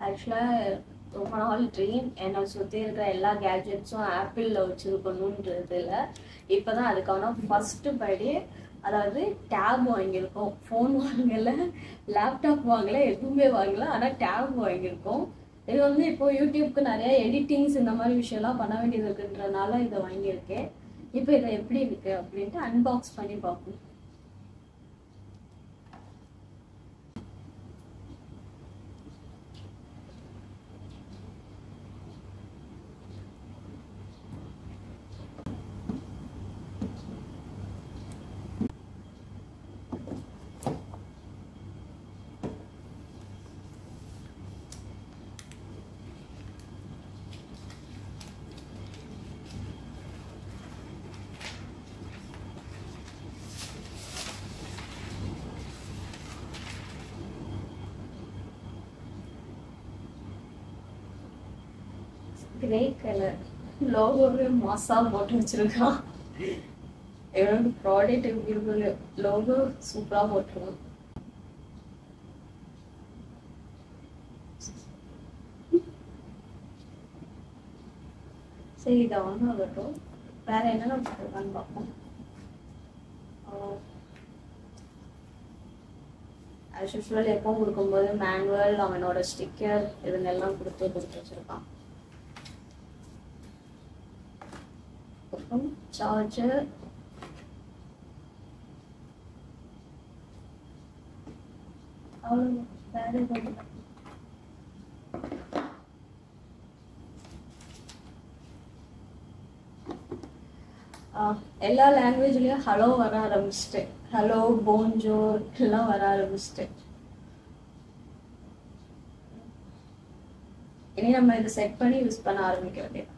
ஆக்சுவலாக ரொம்ப நாள் ட்ரீம் என்னை சுற்றி இருக்கிற எல்லா கேட்ஜெட்ஸும் ஆப்பிளில் வச்சுருக்கணுன்றதுல இப்போ தான் அதுக்கான ஃபஸ்ட்டு படி. அதாவது டேப் வாங்கியிருக்கோம், ஃபோன் வாங்கலை, லேப்டாப் வாங்கலை, எதுவுமே வாங்கலை, ஆனால் டேப் வாங்கியிருக்கோம். இது வந்து இப்போ யூடியூப்க்கு நிறைய எடிட்டிங்ஸ் இந்த மாதிரி விஷயம்லாம் பண்ண வேண்டியது இருக்குன்றனால இதை வாங்கியிருக்கேன். இப்போ இதை எப்படி இருக்கு அப்படின்ட்டு அன்பாக்ஸ் பண்ணி பார்ப்போம். கிரே கலர் லோகோவே மாசா போட்டு வச்சிருக்கான். என்னோட ப்ராடக்ட் எப்படி இருக்கு, லோகோ சூப்பரா போட்டுருவோம். சரி, இதை ஒன்றும் ஆகட்டும். வேற என்னென்ன போட்டிருக்கான்னு பார்ப்போம். ஆஸ் யூஸ்வல் எப்பவும் கொடுக்கும்போது மேனுவல், அவனோட ஸ்டிக்கர் இதுங்கெல்லாம் கொடுத்து வச்சிருக்கான். சார்ஜர், அவ்வளோ வேற எதுவும். எல்லா லாங்குவேஜ்லயும் ஹலோ வர ஆரம்பிச்சிட்டு, ஹலோ போன்ஜோர் எல்லாம் வர ஆரம்பிச்சிட்டு. இனி நம்ம இதை செட் பண்ணி யூஸ் பண்ண ஆரம்பிக்க வேண்டியது.